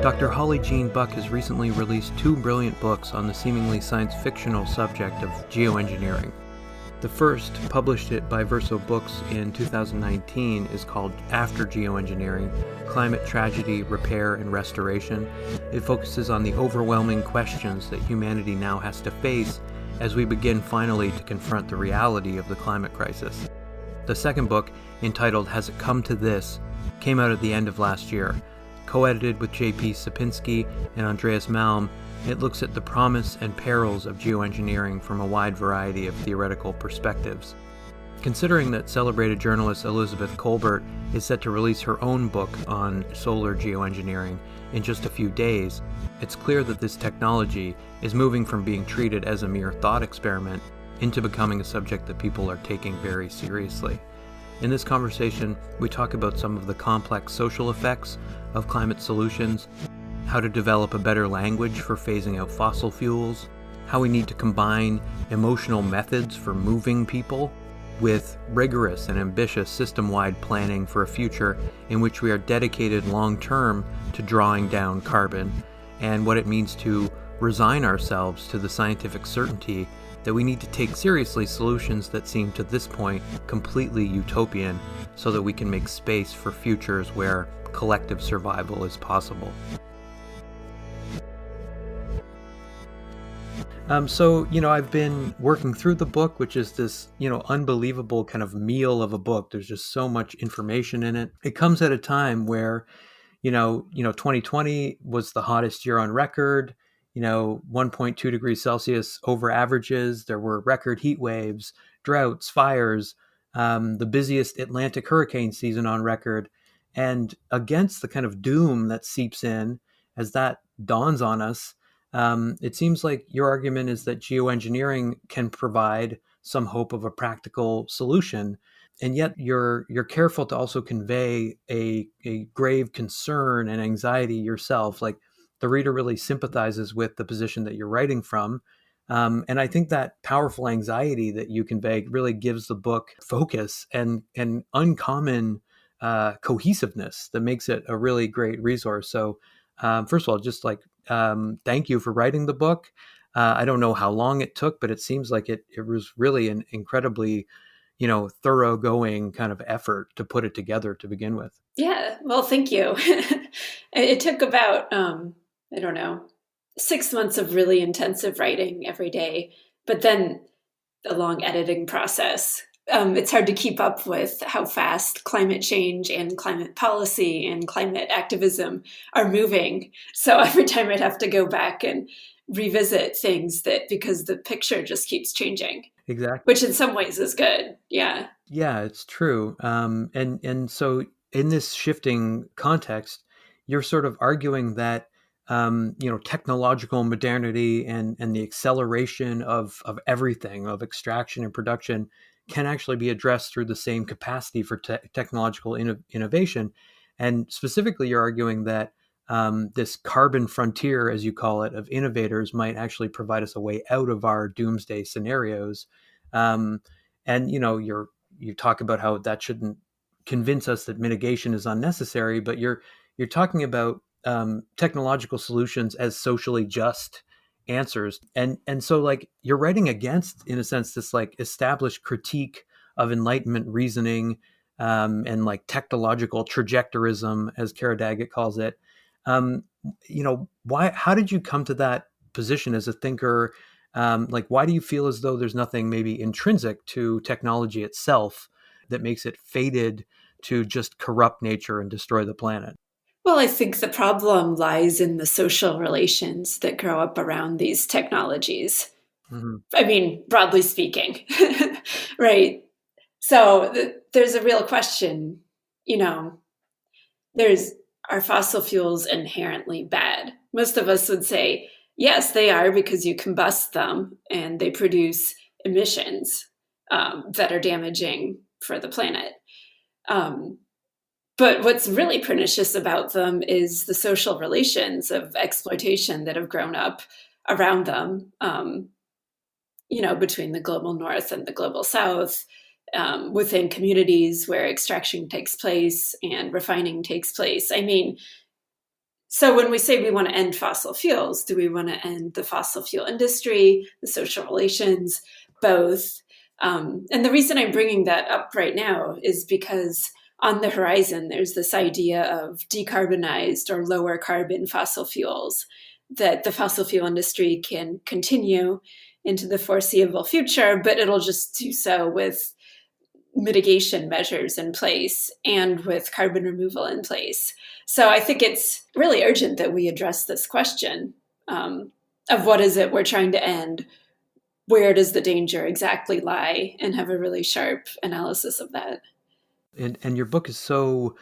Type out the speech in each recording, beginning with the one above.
Dr. Holly Jean Buck has recently released two brilliant books on the seemingly science-fictional subject of geoengineering. The first, published by Verso Books in 2019, is called After Geoengineering: Climate Tragedy, Repair, and Restoration. It focuses on the overwhelming questions that humanity now has to face as we begin finally to confront the reality of the climate crisis. The second book, entitled Has It Come to This?, came out at the end of last year. Co-edited with J.P. Sapinski and Andreas Malm, it looks at the promise and perils of geoengineering from a wide variety of theoretical perspectives. Considering that celebrated journalist Elizabeth Kolbert is set to release her own book on solar geoengineering in just a few days, it's clear that this technology is moving from being treated as a mere thought experiment into becoming a subject that people are taking very seriously. In this conversation, we talk about some of the complex social effects of climate solutions, how to develop a better language for phasing out fossil fuels, how we need to combine emotional methods for moving people with rigorous and ambitious system-wide planning for a future in which we are dedicated long-term to drawing down carbon, and what it means to resign ourselves to the scientific certainty that we need to take seriously solutions that seem to this point completely utopian so that we can make space for futures where collective survival is possible. I've been working through the book, which is this, unbelievable kind of meal of a book. There's just so much information in it. It comes at a time where, 2020 was the hottest year on record. 1.2 degrees Celsius over averages. There were record heat waves, droughts, fires, the busiest Atlantic hurricane season on record. And against the kind of doom that seeps in as that dawns on us, it seems like your argument is that geoengineering can provide some hope of a practical solution. And yet you're careful to also convey a grave concern and anxiety yourself. Like, the reader really sympathizes with the position that you're writing from. And I think that powerful anxiety that you convey really gives the book focus and uncommon cohesiveness that makes it a really great resource. So first of all, just thank you for writing the book. I don't know how long it took, but it seems like it was really an incredibly, thoroughgoing kind of effort to put it together to begin with. Yeah, well, thank you. It took about, 6 months of really intensive writing every day, but then a long editing process. It's hard to keep up with how fast climate change and climate policy and climate activism are moving. So every time I'd have to go back and revisit things because the picture just keeps changing. Exactly. Which in some ways is good. Yeah. Yeah, it's true. And so in this shifting context, you're sort of arguing that technological modernity and the acceleration of everything, of extraction and production, can actually be addressed through the same capacity for technological innovation. And specifically, you're arguing that this carbon frontier, as you call it, of innovators might actually provide us a way out of our doomsday scenarios. You talk about how that shouldn't convince us that mitigation is unnecessary, but you're talking about technological solutions as socially just answers. And so you're writing against, in a sense, this established critique of Enlightenment reasoning and technological trajectorism, as Kara Daggett calls it. How did you come to that position as a thinker? Why do you feel as though there's nothing maybe intrinsic to technology itself that makes it fated to just corrupt nature and destroy the planet? Well, I think the problem lies in the social relations that grow up around these technologies. Mm-hmm. I mean, broadly speaking, right? So there's a real question, are fossil fuels inherently bad? Most of us would say, yes, they are, because you combust them and they produce emissions that are damaging for the planet. But what's really pernicious about them is the social relations of exploitation that have grown up around them, between the global north and the global south, within communities where extraction takes place and refining takes place. I mean, So when we say we want to end fossil fuels, do we want to end the fossil fuel industry, the social relations, both? And the reason I'm bringing that up right now is because on the horizon, there's this idea of decarbonized or lower carbon fossil fuels, that the fossil fuel industry can continue into the foreseeable future, but it'll just do so with mitigation measures in place and with carbon removal in place. So I think it's really urgent that we address this question of what is it we're trying to end, where does the danger exactly lie, and have a really sharp analysis of that. And your book is so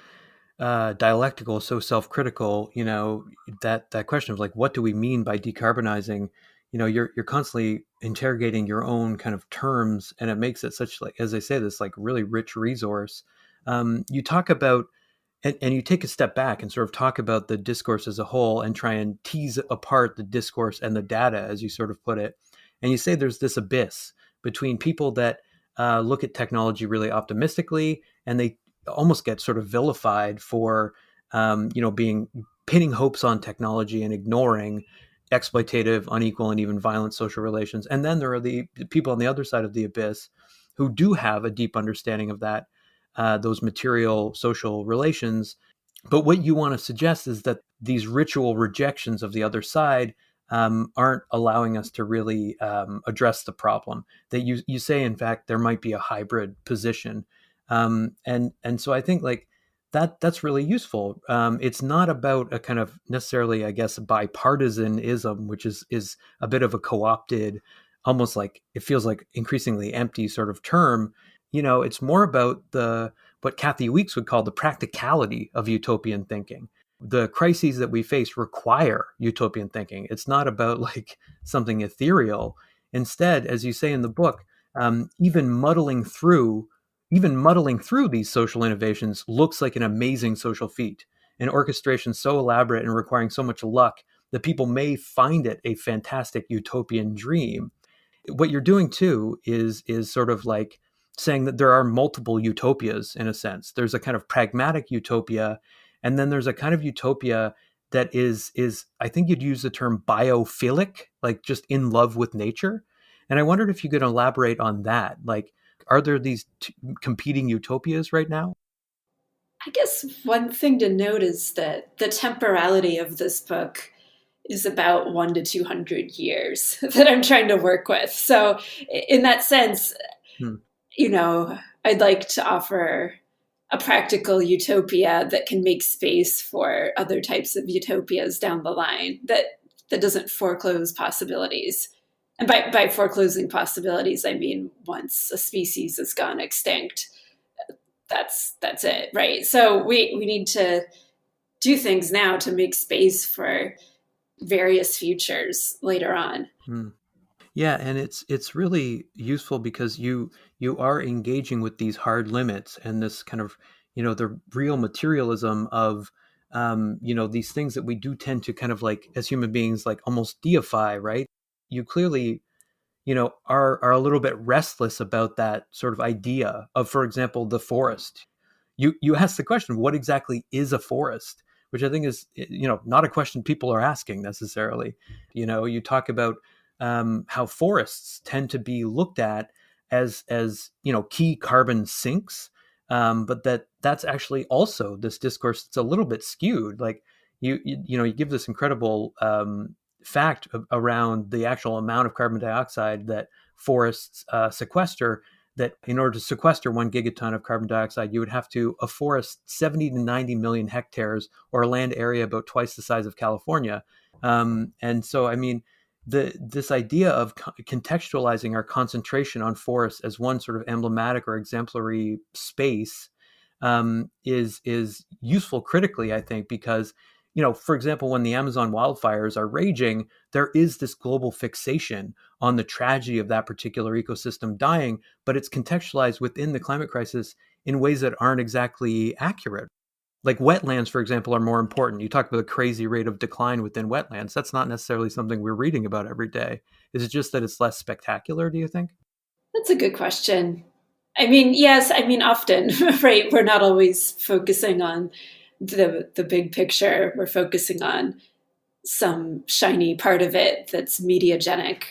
dialectical, so self-critical. That question of like, what do we mean by decarbonizing? You're constantly interrogating your own kind of terms, and it makes it such, like, as I say, this like really rich resource. You talk about, and you take a step back and sort of talk about the discourse as a whole and try and tease apart the discourse and the data, as you sort of put it. And you say there's this abyss between people that look at technology really optimistically, and they almost get sort of vilified for, being pinning hopes on technology and ignoring exploitative, unequal, and even violent social relations. And then there are the people on the other side of the abyss who do have a deep understanding of that, those material social relations. But what you want to suggest is that these ritual rejections of the other side aren't allowing us to really address the problem. That you say, in fact, there might be a hybrid position, and so I think like that's really useful. It's not about a kind of necessarily, I guess, bipartisanism, which is a bit of a co-opted, almost like it feels like increasingly empty sort of term. It's more about the what Kathy Weeks would call the practicality of utopian thinking. The crises that we face require utopian thinking. It's not about like something ethereal. Instead, as you say in the book, even muddling through these social innovations looks like an amazing social feat. An orchestration so elaborate and requiring so much luck that people may find it a fantastic utopian dream. What you're doing too is sort of like saying that there are multiple utopias in a sense. There's a kind of pragmatic utopia, and then there's a kind of utopia that is I think you'd use the term biophilic, like just in love with nature. And I wondered if you could elaborate on that. Like, are there these competing utopias right now? I guess one thing to note is that the temporality of this book is about 1 to 200 years that I'm trying to work with. So, in that sense, Hmm. I'd like to offer a practical utopia that can make space for other types of utopias down the line, that doesn't foreclose possibilities. And by foreclosing possibilities, I mean once a species has gone extinct, that's it, right? So we need to do things now to make space for various futures later on. Hmm. Yeah, and it's really useful because you are engaging with these hard limits and this kind of, the real materialism of, these things that we do tend to kind of like as human beings like almost deify, right? You clearly, are a little bit restless about that sort of idea of, for example, the forest. You ask the question, what exactly is a forest? Which I think is, not a question people are asking necessarily. You talk about how forests tend to be looked at as key carbon sinks, but that's actually also this discourse that's a little bit skewed. Like you give this incredible fact around the actual amount of carbon dioxide that forests sequester, that in order to sequester 1 gigaton of carbon dioxide, you would have to afforest 70 to 90 million hectares, or a land area about twice the size of California. And so, I mean, this idea of contextualizing our concentration on forests as one sort of emblematic or exemplary space is useful critically, I think, because for example, when the Amazon wildfires are raging, there is this global fixation on the tragedy of that particular ecosystem dying, but it's contextualized within the climate crisis in ways that aren't exactly accurate. Like wetlands, for example, are more important. You talk about the crazy rate of decline within wetlands. That's not necessarily something we're reading about every day. Is it just that it's less spectacular, do you think? That's a good question. I mean, yes, I mean, often, right? We're not always focusing on the big picture. We're focusing on some shiny part of it that's mediagenic.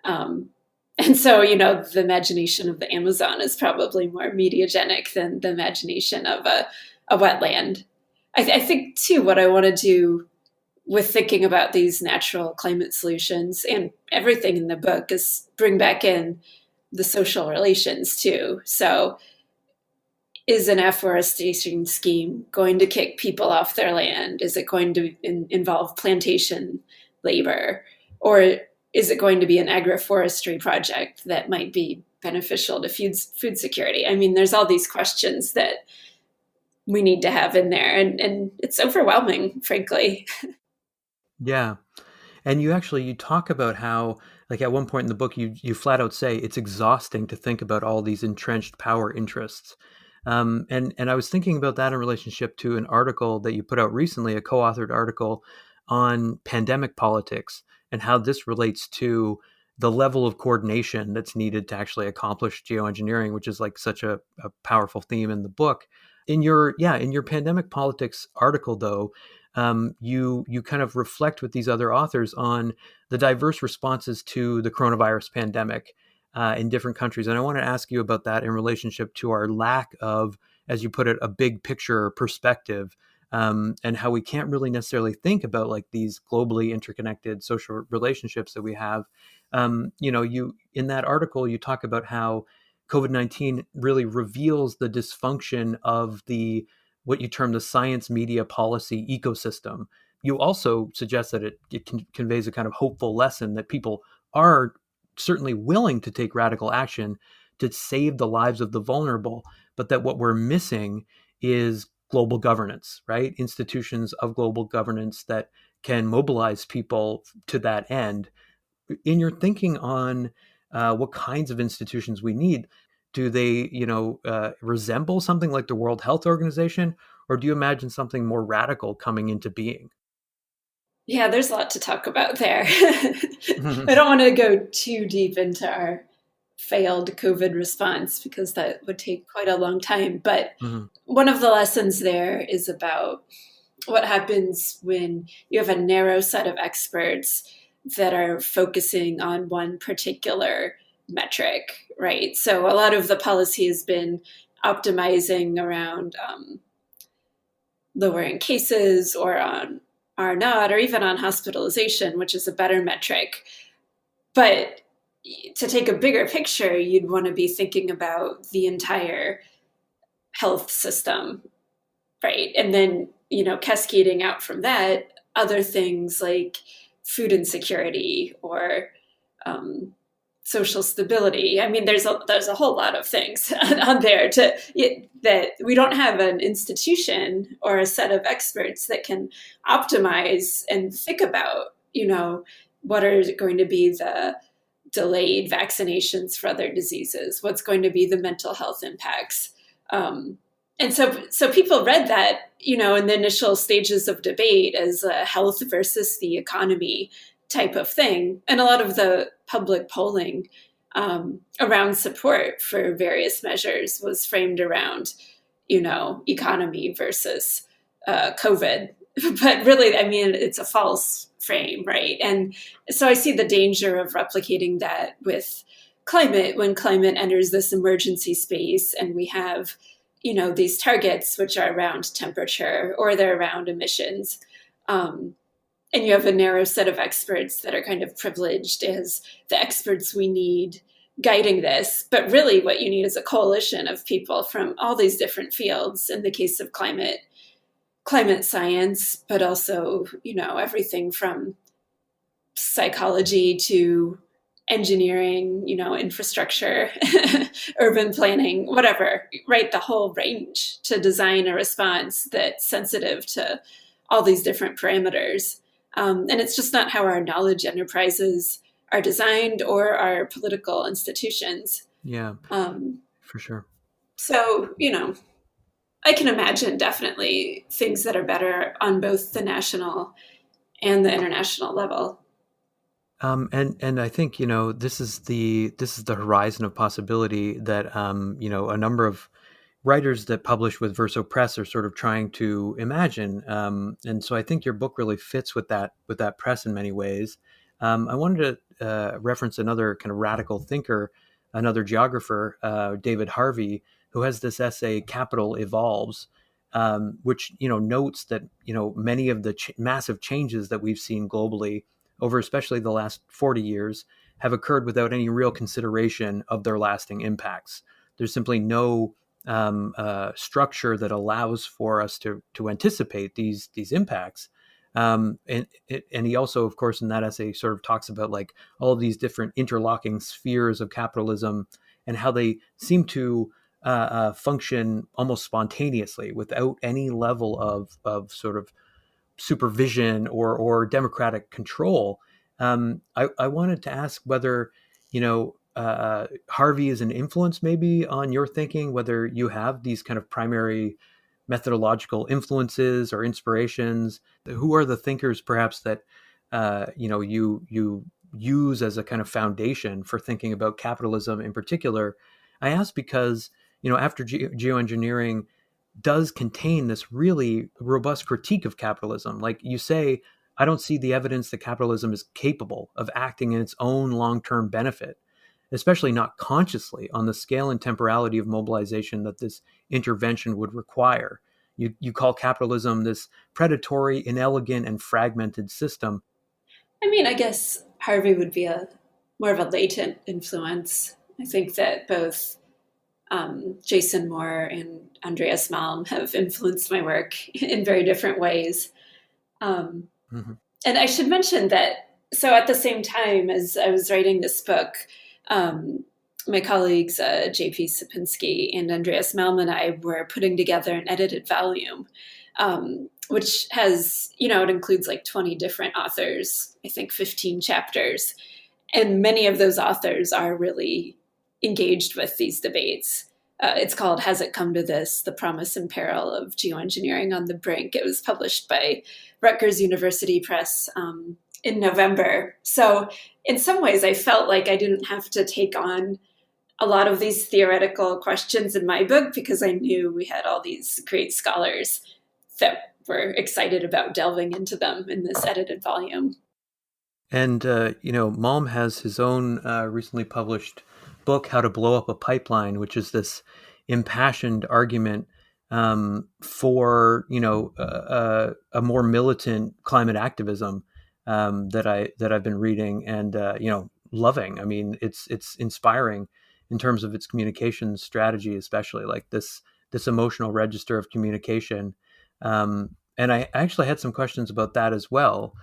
Um, and so, the imagination of the Amazon is probably more mediagenic than the imagination of a wetland. I think, too, what I want to do with thinking about these natural climate solutions and everything in the book is bring back in the social relations, too. So, is an afforestation scheme going to kick people off their land? Is it going to involve plantation labor? Or is it going to be an agroforestry project that might be beneficial to food security? I mean, there's all these questions that we need to have in there, and it's overwhelming, frankly. Yeah. And you talk about how, like at one point in the book, you flat out say it's exhausting to think about all these entrenched power interests. And I was thinking about that in relationship to an article that you put out recently, a co-authored article on pandemic politics and how this relates to the level of coordination that's needed to actually accomplish geoengineering, which is like such a powerful theme in the book. In your pandemic politics article, though, you kind of reflect with these other authors on the diverse responses to the coronavirus pandemic in different countries. And I want to ask you about that in relationship to our lack of, as you put it, a big picture perspective, and how we can't really necessarily think about like these globally interconnected social relationships that we have. You in that article, you talk about how COVID-19 really reveals the dysfunction of the what you term the science media policy ecosystem. You also suggest that it conveys a kind of hopeful lesson that people are certainly willing to take radical action to save the lives of the vulnerable, but that what we're missing is global governance, right? Institutions of global governance that can mobilize people to that end. In your thinking on what kinds of institutions we need, do they, resemble something like the World Health Organization, or do you imagine something more radical coming into being? Yeah, there's a lot to talk about there. I don't want to go too deep into our failed COVID response because that would take quite a long time. But Mhm. one of the lessons there is about what happens when you have a narrow set of experts that are focusing on one particular metric, right? So a lot of the policy has been optimizing around lowering cases or on R naught or even on hospitalization, which is a better metric. But to take a bigger picture, you'd want to be thinking about the entire health system, right? And then, cascading out from that, other things like food insecurity or social stability. I mean, there's a whole lot of things on there that we don't have an institution or a set of experts that can optimize and think about, what are going to be the delayed vaccinations for other diseases, what's going to be the mental health impacts. And so people read that, in the initial stages of debate as a health versus the economy type of thing. And a lot of the public polling around support for various measures was framed around, economy versus COVID. But really, I mean, it's a false frame, right? And so I see the danger of replicating that with climate when climate enters this emergency space and we have, these targets which are around temperature or they're around emissions. And you have a narrow set of experts that are kind of privileged as the experts we need guiding this. But really, what you need is a coalition of people from all these different fields. In the case of climate science, but also, everything from psychology to engineering, infrastructure, urban planning, whatever, right? The whole range to design a response that's sensitive to all these different parameters. And it's just not how our knowledge enterprises are designed or our political institutions. Yeah, for sure. So, I can imagine definitely things that are better on both the national and the international level. And I think this is the horizon of possibility that a number of writers that publish with Verso Press are sort of trying to imagine. And so I think your book really fits with that press in many ways. I wanted to reference another kind of radical thinker, another geographer, David Harvey, who has this essay, Capital Evolves, which notes that many of the massive changes that we've seen globally over especially the last 40 years have occurred without any real consideration of their lasting impacts. There's simply no structure that allows for us to anticipate these impacts. And he also, of course, in that essay sort of talks about like all of these different interlocking spheres of capitalism and how they seem to function almost spontaneously without any level of sort of supervision or democratic control. I wanted to ask whether, Harvey is an influence maybe on your thinking, whether you have these kind of primary methodological influences or inspirations. Who are the thinkers perhaps that, you use as a kind of foundation for thinking about capitalism in particular? I ask because, after geoengineering does contain this really robust critique of capitalism. Like you say, I don't see the evidence that capitalism is capable of acting in its own long-term benefit, especially not consciously on the scale and temporality of mobilization that this intervention would require. You call capitalism this predatory, inelegant, and fragmented system. I mean, I guess Harvey would be a more of a latent influence. I think that both Jason Moore and Andreas Malm have influenced my work in very different ways. Mm-hmm. And I should mention that, so at the same time as I was writing this book, my colleagues, J.P. Sipinski and Andreas Malm and I were putting together an edited volume, which has, it includes like 20 different authors, I think 15 chapters. And many of those authors are really engaged with these debates. It's called Has It Come to This? The Promise and Peril of Geoengineering on the Brink. It was published by Rutgers University Press in November. So in some ways, I felt like I didn't have to take on a lot of these theoretical questions in my book because I knew we had all these great scholars that were excited about delving into them in this edited volume. And, Malm has his own recently published book, How to Blow Up a Pipeline, which is this impassioned argument for, a more militant climate activism that I've been reading and, loving. I mean, it's inspiring in terms of its communication strategy, especially like this emotional register of communication. And I actually had some questions about that as well,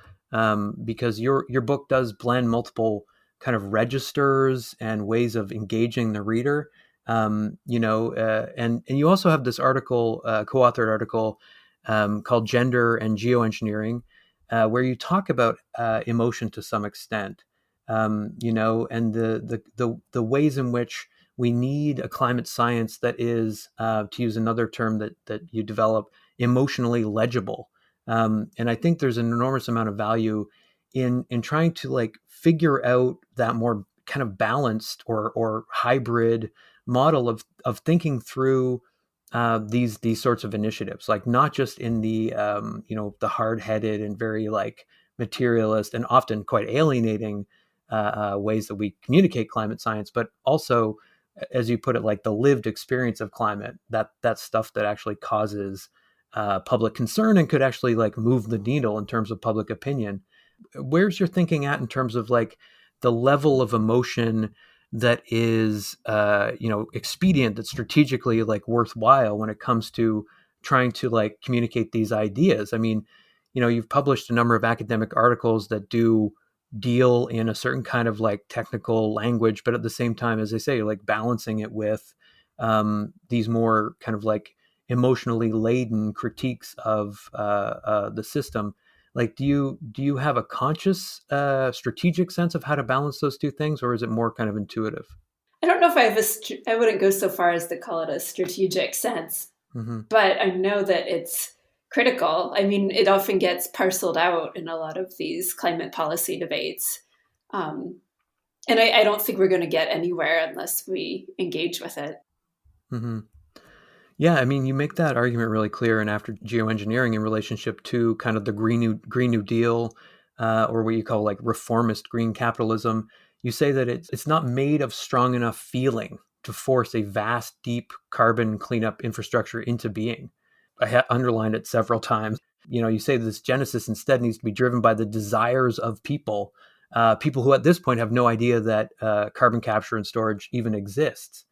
because your book does blend multiple kind of registers and ways of engaging the reader. And you also have this article, co-authored article called Gender and Geoengineering, where you talk about emotion to some extent, and the ways in which we need a climate science that is, to use another term that you develop, emotionally legible. And I think there's an enormous amount of value in trying to like figure out that more kind of balanced or hybrid model of thinking through these sorts of initiatives, like not just in the the hard-headed and very like materialist and often quite alienating ways that we communicate climate science, but also, as you put it, like the lived experience of climate, that stuff that actually causes public concern and could actually like move the needle in terms of public opinion. Where's your thinking at in terms of like the level of emotion that is, expedient, that's strategically like worthwhile when it comes to trying to like communicate these ideas? I mean, you've published a number of academic articles that do deal in a certain kind of like technical language, but at the same time, as I say, like balancing it with these more kind of like emotionally laden critiques of the system. Like, do you have a conscious strategic sense of how to balance those two things, or is it more kind of intuitive? I don't know if I have I wouldn't go so far as to call it a strategic sense, but I know that it's critical. I mean, it often gets parceled out in a lot of these climate policy debates. And I don't think we're going to get anywhere unless we engage with it. Mm-hmm. Yeah, I mean, you make that argument really clear, and after geoengineering in relationship to kind of the Green New Deal, or what you call like reformist green capitalism, you say that it's not made of strong enough feeling to force a vast, deep carbon cleanup infrastructure into being. Underlined it several times. You say this genesis instead needs to be driven by the desires of people, people who at this point have no idea that carbon capture and storage even exists.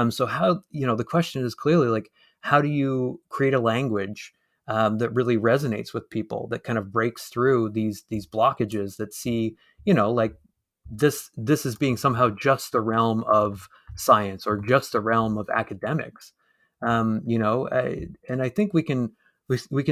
So how, the question is clearly like, how do you create a language that really resonates with people, that kind of breaks through these blockages that see, like this is being somehow just the realm of science or just the realm of academics. And I think we can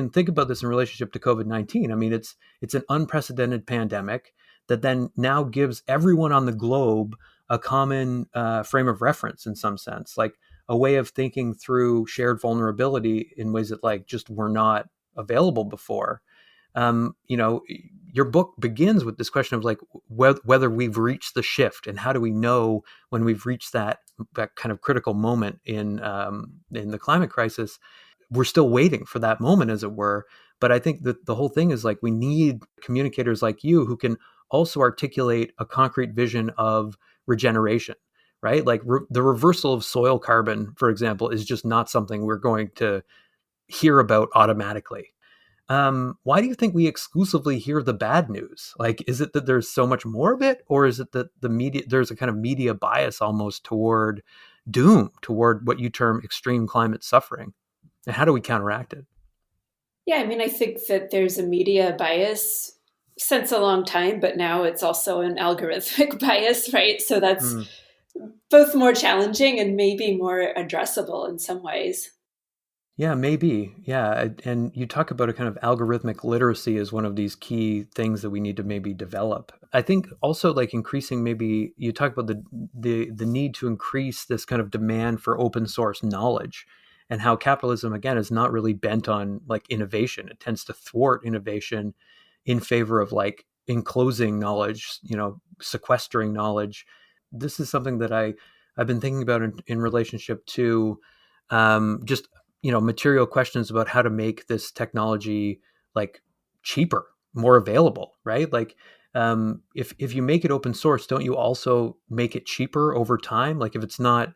think about this in relationship to COVID-19. I mean, it's an unprecedented pandemic that then now gives everyone on the globe a common frame of reference in some sense, like a way of thinking through shared vulnerability in ways that like just were not available before. Your book begins with this question of like whether we've reached the shift, and how do we know when we've reached that kind of critical moment in the climate crisis. We're still waiting for that moment, as it were. But I think that the whole thing is like we need communicators like you who can also articulate a concrete vision of regeneration, right? Like the reversal of soil carbon, for example, is just not something we're going to hear about automatically. Why do you think we exclusively hear the bad news? Like, is it that there's so much more of it, or is it that there's a kind of media bias almost toward doom, toward what you term extreme climate suffering? And how do we counteract it? Yeah, I mean, I think that there's a media bias since a long time, but now it's also an algorithmic bias, right? So that's Hmm. both more challenging and maybe more addressable in some ways. Yeah, maybe. Yeah. And you talk about a kind of algorithmic literacy as one of these key things that we need to maybe develop. I think also like increasing, maybe you talk about the need to increase this kind of demand for open source knowledge, and how capitalism again is not really bent on like innovation. It tends to thwart innovation in favor of like enclosing knowledge, sequestering knowledge. This is something that I've been thinking about in relationship to just material questions about how to make this technology like cheaper, more available, right? Like if you make it open source, don't you also make it cheaper over time? Like if it's not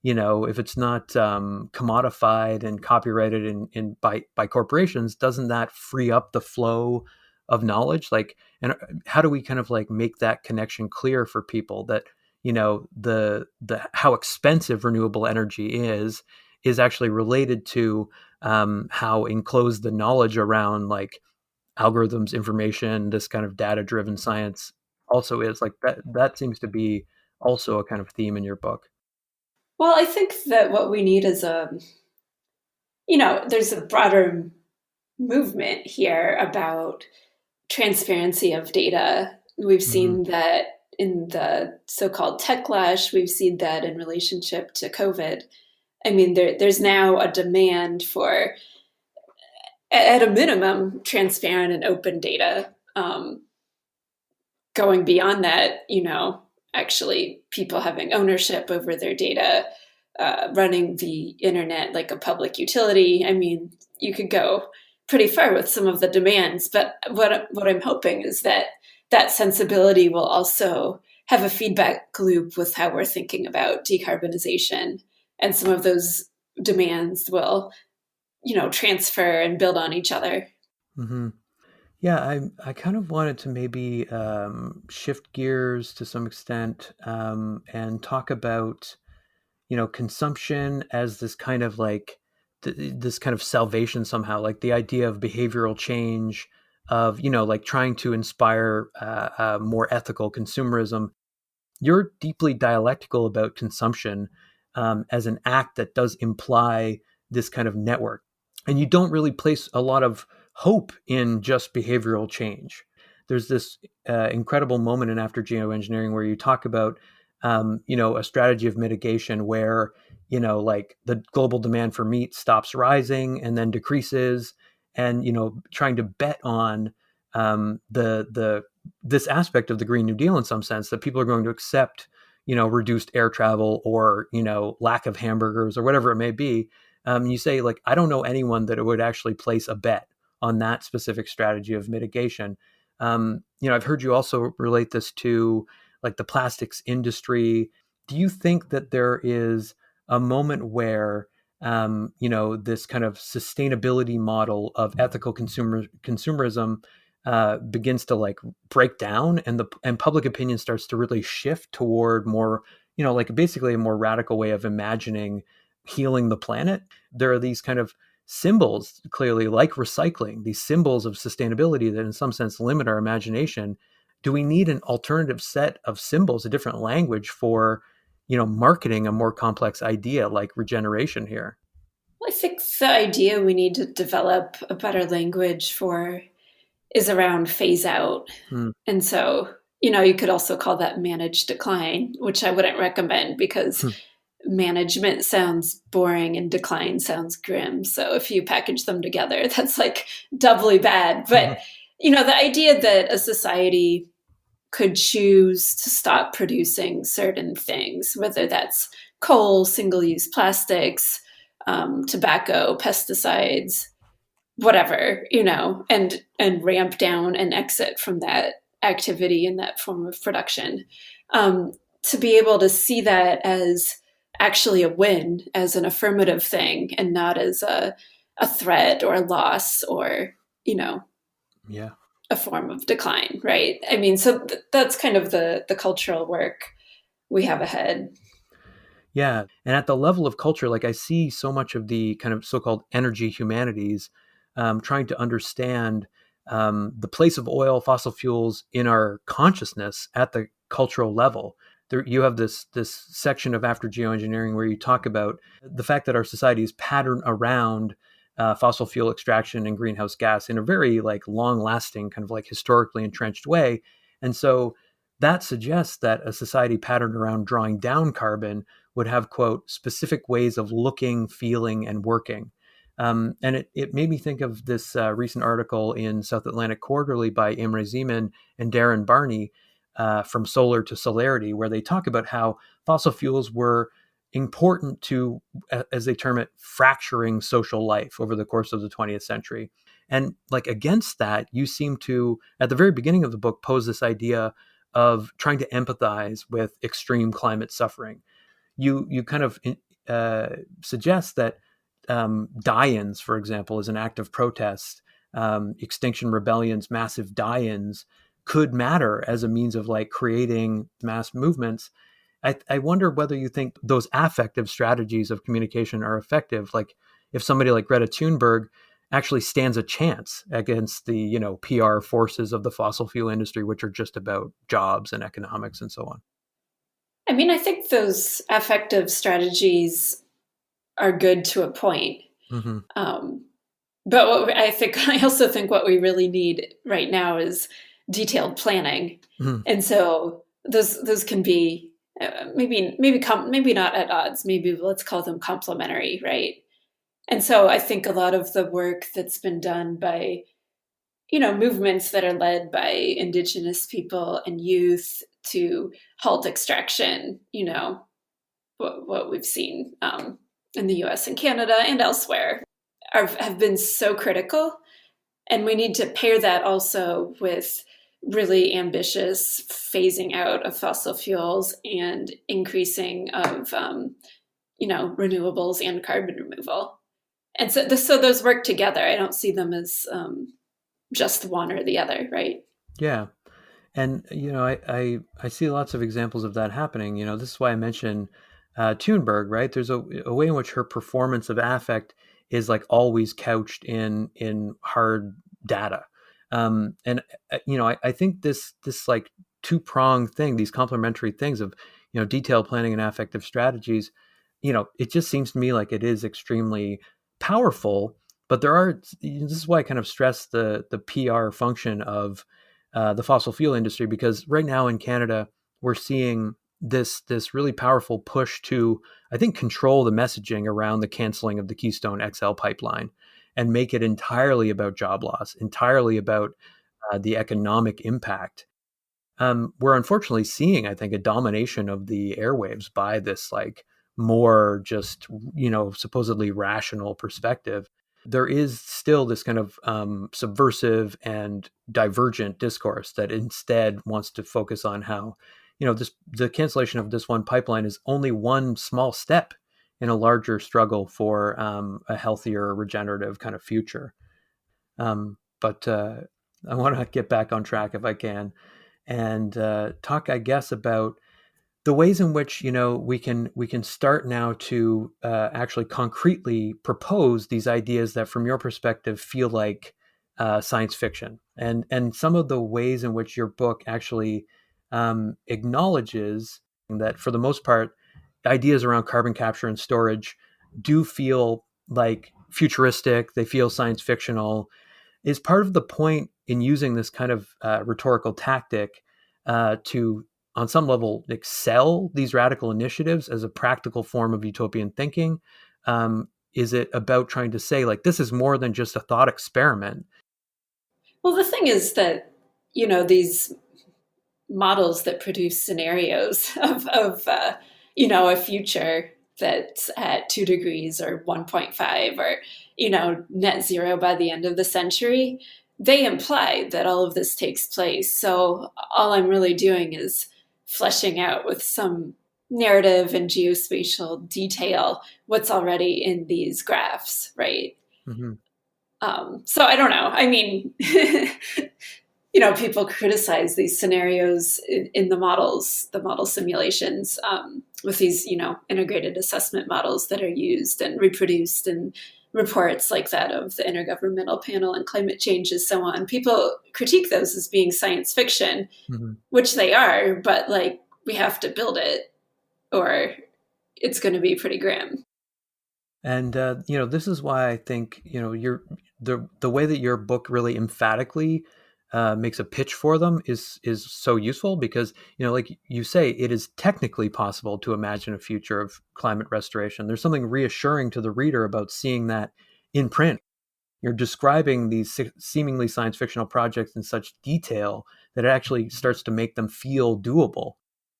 commodified and copyrighted in by corporations, doesn't that free up the flow of knowledge? Like, and how do we kind of like make that connection clear for people that the how expensive renewable energy is actually related to how enclosed the knowledge around like algorithms, information, this kind of data driven science also is. Like that seems to be also a kind of theme in your book. Well, I think that what we need is there's a broader movement here about transparency of data. We've Hmm. seen that in the so-called techlash. We've seen that in relationship to COVID. I mean, there's now a demand for, at a minimum, transparent and open data. Going beyond that, actually people having ownership over their data, running the internet like a public utility. I mean, you could go pretty far with some of the demands, but what I'm hoping is that that sensibility will also have a feedback loop with how we're thinking about decarbonization, and some of those demands will, transfer and build on each other. Hmm. Yeah, I kind of wanted to maybe shift gears to some extent, and talk about consumption as this kind of like this kind of salvation somehow, like the idea of behavioral change, of like trying to inspire more ethical consumerism. You're deeply dialectical about consumption as an act that does imply this kind of network. And you don't really place a lot of hope in just behavioral change. There's this incredible moment in After Geoengineering where you talk about, a strategy of mitigation where, like the global demand for meat stops rising and then decreases, and, trying to bet on the this aspect of the Green New Deal in some sense, that people are going to accept, reduced air travel or, lack of hamburgers or whatever it may be, You say like, I don't know anyone that would actually place a bet on that specific strategy of mitigation. I've heard you also relate this to like the plastics industry. Do you think that there is a moment where this kind of sustainability model of ethical consumerism begins to like break down, and public opinion starts to really shift toward more, like basically a more radical way of imagining healing the planet? There are these kind of symbols, clearly, like recycling, these symbols of sustainability that in some sense limit our imagination. Do we need an alternative set of symbols, a different language for, marketing a more complex idea like regeneration here? Well, I think the idea we need to develop a better language for is around phase out. Hmm. And so, you could also call that managed decline, which I wouldn't recommend because Hmm. management sounds boring and decline sounds grim. So if you package them together, that's like doubly bad. But, the idea that a society could choose to stop producing certain things, whether that's coal, single use plastics, tobacco, pesticides, whatever, and ramp down and exit from that activity and that form of production. To be able to see that as actually a win, as an affirmative thing, and not as a threat or a loss or, Yeah. a form of decline, right? I mean, so that's kind of the cultural work we have ahead. Yeah. And at the level of culture, like I see so much of the kind of so-called energy humanities trying to understand the place of oil, fossil fuels in our consciousness at the cultural level. There, you have this section of After Geoengineering where you talk about the fact that our society is patterned around fossil fuel extraction and greenhouse gas in a very like long-lasting, kind of like historically entrenched way. And so that suggests that a society patterned around drawing down carbon would have, quote, specific ways of looking, feeling, and working. And it made me think of this recent article in South Atlantic Quarterly by Imre Zeman and Darren Barney, From Solar to Solarity, where they talk about how fossil fuels were important to, as they term it, fracturing social life over the course of the 20th century. And like against that, you seem to, at the very beginning of the book, pose this idea of trying to empathize with extreme climate suffering. You kind of suggest that die-ins, for example, is an act of protest. Extinction Rebellion's massive die-ins could matter as a means of like creating mass movements. I wonder whether you think those affective strategies of communication are effective. Like if somebody like Greta Thunberg actually stands a chance against the, PR forces of the fossil fuel industry, which are just about jobs and economics and so on. I mean, I think those affective strategies are good to a point. Mm-hmm. But I also think what we really need right now is detailed planning. Mm-hmm. And so those can be maybe not at odds. Maybe let's call them complementary, right? And so I think a lot of the work that's been done by movements that are led by indigenous people and youth to halt extraction, what we've seen in the US and Canada and elsewhere have been so critical. And we need to pair that also with really ambitious phasing out of fossil fuels and increasing of, renewables and carbon removal. And so those work together. I don't see them as just one or the other, right? Yeah. And, I see lots of examples of that happening. This is why I mentioned Thunberg, right? There's a way in which her performance of affect is like always couched in hard data. And, I think this like two-pronged thing, these complementary things of, detailed planning and affective strategies, it just seems to me like it is extremely powerful. But this is why I kind of stress the PR function of the fossil fuel industry, because right now in Canada, we're seeing this really powerful push to, I think, control the messaging around the canceling of the Keystone XL pipeline and make it entirely about job loss, entirely about the economic impact. We're unfortunately seeing, I think, a domination of the airwaves by this like more just, supposedly rational perspective, there is still this kind of subversive and divergent discourse that instead wants to focus on how, the cancellation of this one pipeline is only one small step in a larger struggle for a healthier, regenerative kind of future. But I want to get back on track if I can, and talk, I guess, about the ways in which we can start now to actually concretely propose these ideas that, from your perspective, feel like science fiction, and some of the ways in which your book actually acknowledges that, for the most part, ideas around carbon capture and storage do feel like futuristic. They feel science fictional. Is part of the point in using this kind of rhetorical tactic to, on some level, excel these radical initiatives as a practical form of utopian thinking? Is it about trying to say, like, this is more than just a thought experiment? Well, the thing is that, these models that produce scenarios of a future that's at 2 degrees or 1.5 or, net zero by the end of the century, they imply that all of this takes place. So all I'm really doing is fleshing out with some narrative and geospatial detail what's already in these graphs, right? Mm-hmm. So I don't know. I mean, people criticize these scenarios in the models, the model simulations, with these, integrated assessment models that are used and reproduced in reports like that of the Intergovernmental Panel on Climate Change and so on. People critique those as being science fiction, Mm-hmm. which they are, but we have to build it or it's going to be pretty grim. And this is why I think the way that your book really emphatically makes a pitch for them is so useful, because like you say, it is technically possible to imagine a future of climate restoration. There's something reassuring to the reader about seeing that in print. You're describing these seemingly science fictional projects in such detail that it actually starts to make them feel doable.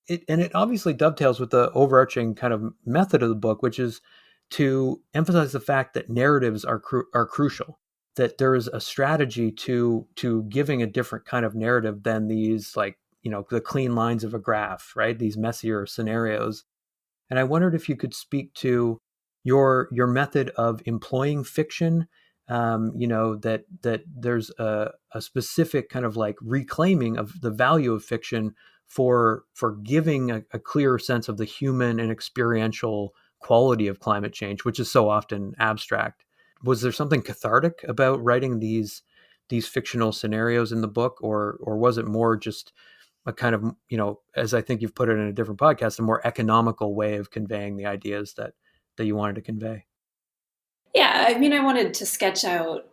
It obviously dovetails with the overarching kind of method of the book, which is to emphasize the fact that narratives are crucial, that there is a strategy to giving a different kind of narrative than these, like, the clean lines of a graph, right? These messier scenarios. And I wondered if you could speak to your method of employing fiction, that there's a specific kind of like reclaiming of the value of fiction for giving a clearer sense of the human and experiential quality of climate change, which is so often abstract. Was there something cathartic about writing these fictional scenarios in the book, or was it more just a kind of, as I think you've put it in a different podcast, a more economical way of conveying the ideas that you wanted to convey? Yeah, I mean, I wanted to sketch out,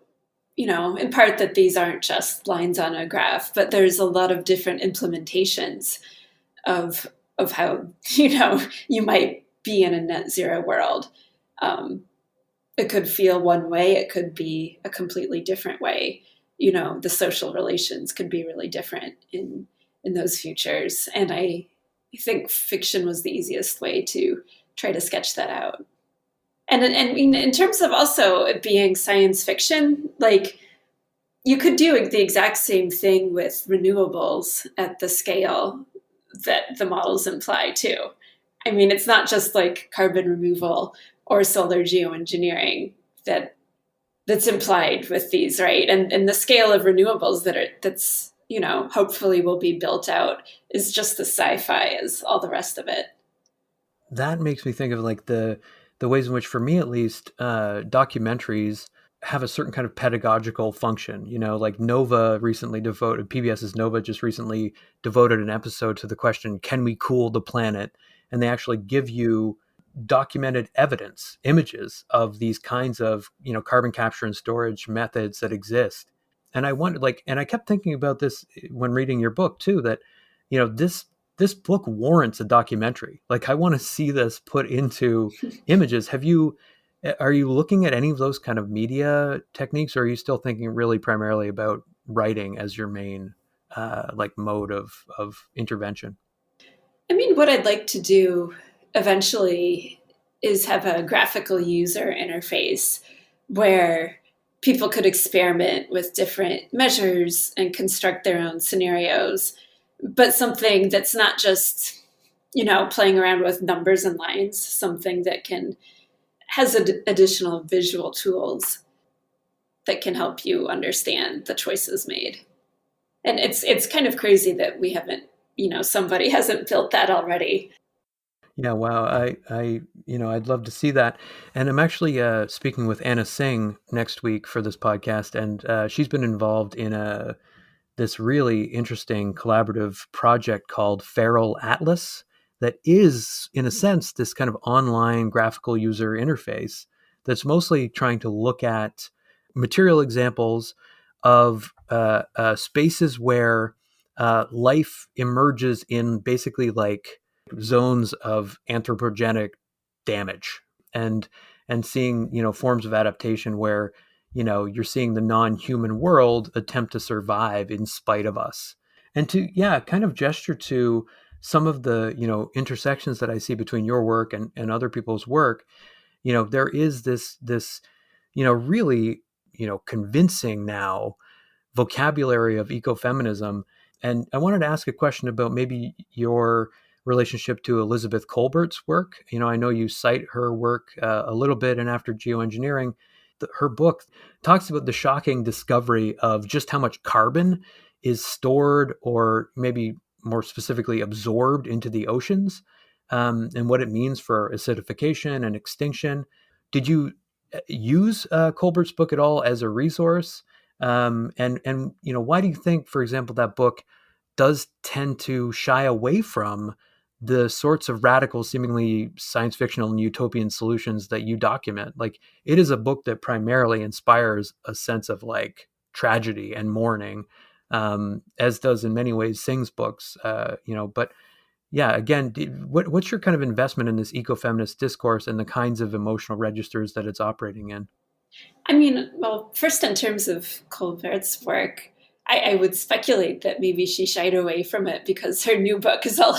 in part that these aren't just lines on a graph, but there's a lot of different implementations of how, you might be in a net zero world. It could feel one way, it could be a completely different way. The social relations could be really different in those futures. And I think fiction was the easiest way to try to sketch that out. And in terms of also it being science fiction, you could do the exact same thing with renewables at the scale that the models imply too. I mean, it's not just like carbon removal or solar geoengineering that's implied with these, right? And the scale of renewables that's hopefully will be built out is just as sci-fi as all the rest of it. That makes me think of like the ways in which, for me at least, documentaries have a certain kind of pedagogical function. Like PBS's Nova just recently devoted an episode to the question, can we cool the planet? And they actually give you documented evidence, images of these kinds of, carbon capture and storage methods that exist. And I wondered, and I kept thinking about this when reading your book too, that, this book warrants a documentary. Like, I want to see this put into images. Are you looking at any of those kind of media techniques, or are you still thinking really primarily about writing as your main mode of intervention? I mean, what I'd like to do eventually is have a graphical user interface where people could experiment with different measures and construct their own scenarios, but something that's not just, playing around with numbers and lines, something that has additional visual tools that can help you understand the choices made. And it's kind of crazy that we haven't, somebody hasn't built that already. Yeah, wow. I'd love to see that. And I'm actually speaking with Anna Singh next week for this podcast, and she's been involved in this really interesting collaborative project called Feral Atlas that is, in a sense, this kind of online graphical user interface that's mostly trying to look at material examples of spaces where life emerges in basically like zones of anthropogenic damage, and seeing forms of adaptation where you're seeing the non-human world attempt to survive in spite of us, and to kind of gesture to some of the intersections that I see between your work and other people's work. There is this really convincing now vocabulary of ecofeminism. And I wanted to ask a question about maybe your relationship to Elizabeth Kolbert's work. I know you cite her work a little bit in After Geoengineering. Her book talks about the shocking discovery of just how much carbon is stored, or maybe more specifically absorbed into the oceans, and what it means for acidification and extinction. Did you use Kolbert's book at all as a resource? And why do you think, for example, that book does tend to shy away from the sorts of radical, seemingly science fictional and utopian solutions that you document? Like, it is a book that primarily inspires a sense of like tragedy and mourning, as does in many ways Singh's books. But yeah, again, what's your kind of investment in this ecofeminist discourse and the kinds of emotional registers that it's operating in? I mean, well, first, in terms of Colbert's work, I would speculate that maybe she shied away from it because her new book is all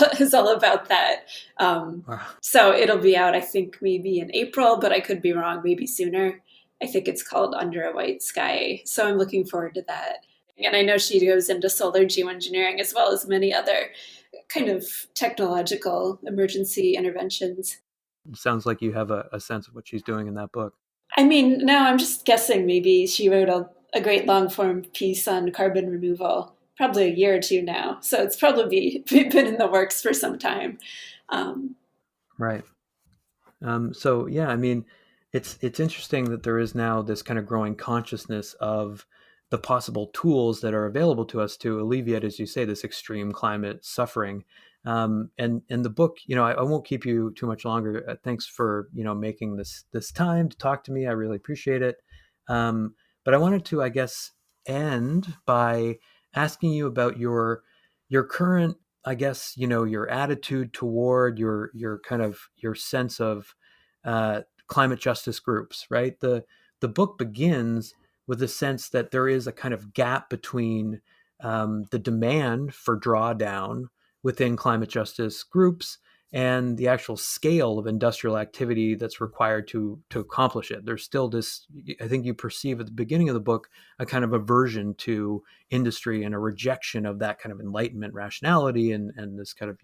about that. Wow. So it'll be out, I think, maybe in April, but I could be wrong, maybe sooner. I think it's called Under a White Sky. So I'm looking forward to that. And I know she goes into solar geoengineering as well as many other kind of technological emergency interventions. Sounds like you have a sense of what she's doing in that book. I mean, no, I'm just guessing maybe she wrote a great long form piece on carbon removal, probably a year or two now. So it's probably been in the works for some time. Um, Right. So yeah, I mean, it's interesting that there is now this kind of growing consciousness of the possible tools that are available to us to alleviate, as you say, this extreme climate suffering. And the book, I won't keep you too much longer. Thanks for making this time to talk to me. I really appreciate it. But I wanted to, I guess, end by asking you about your current, I guess, your attitude toward your kind of your sense of climate justice groups, right? The book begins with a sense that there is a kind of gap between the demand for drawdown within climate justice groups and the actual scale of industrial activity that's required to accomplish it. There's still this, I think you perceive at the beginning of the book, a kind of aversion to industry and a rejection of that kind of enlightenment rationality and this kind of,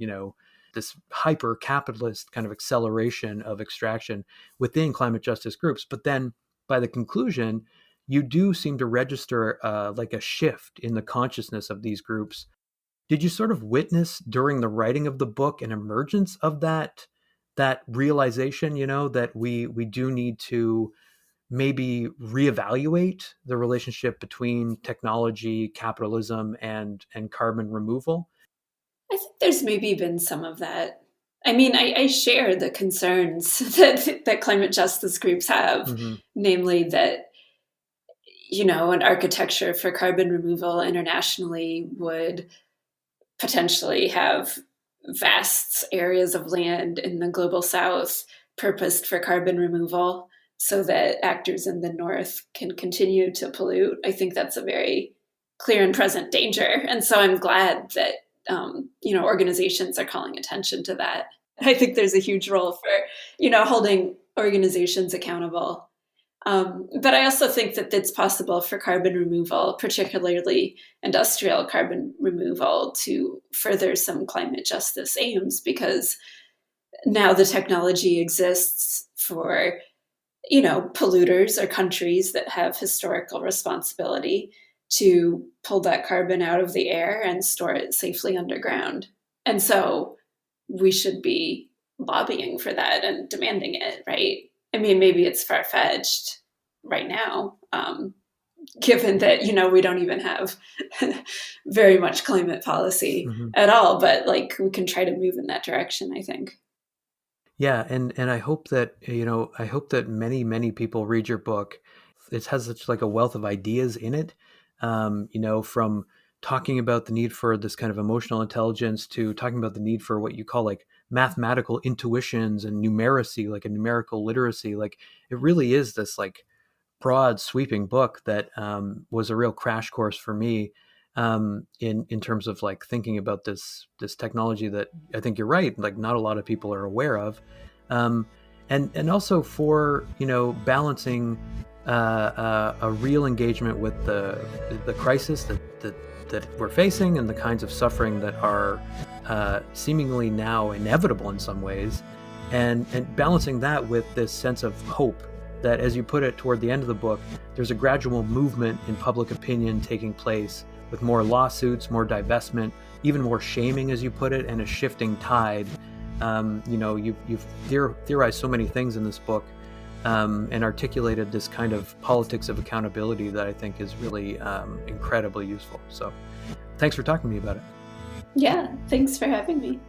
this hyper capitalist kind of acceleration of extraction within climate justice groups. But then by the conclusion, you do seem to register like a shift in the consciousness of these groups. Did you sort of witness during the writing of the book an emergence of that realization, that we do need to maybe reevaluate the relationship between technology, capitalism, and carbon removal? I think there's maybe been some of that. I mean, I share the concerns that climate justice groups have, Hmm. namely that, an architecture for carbon removal internationally would potentially have vast areas of land in the global south purposed for carbon removal so that actors in the north can continue to pollute. I think that's a very clear and present danger. And so I'm glad that, organizations are calling attention to that. I think there's a huge role for, holding organizations accountable. But I also think that it's possible for carbon removal, particularly industrial carbon removal, to further some climate justice aims, because now the technology exists for, polluters or countries that have historical responsibility to pull that carbon out of the air and store it safely underground. And so we should be lobbying for that and demanding it, right? I mean, maybe it's far-fetched right now, given that, we don't even have very much climate policy at all, but like we can try to move in that direction, I think. Yeah, and I hope that many people read your book. It has such like a wealth of ideas in it, from talking about the need for this kind of emotional intelligence to talking about the need for what you call like mathematical intuitions and numeracy, like a numerical literacy. Like it really is this like broad sweeping book that was a real crash course for me in terms of like thinking about this technology that I think you're right, like not a lot of people are aware of, and also for balancing a real engagement with the crisis that we're facing and the kinds of suffering that are seemingly now inevitable in some ways, and balancing that with this sense of hope that, as you put it toward the end of the book, there's a gradual movement in public opinion taking place with more lawsuits, more divestment, even more shaming, as you put it, and a shifting tide. You've theorized so many things in this book and articulated this kind of politics of accountability that I think is really incredibly useful. So thanks for talking to me about it. Yeah, thanks for having me.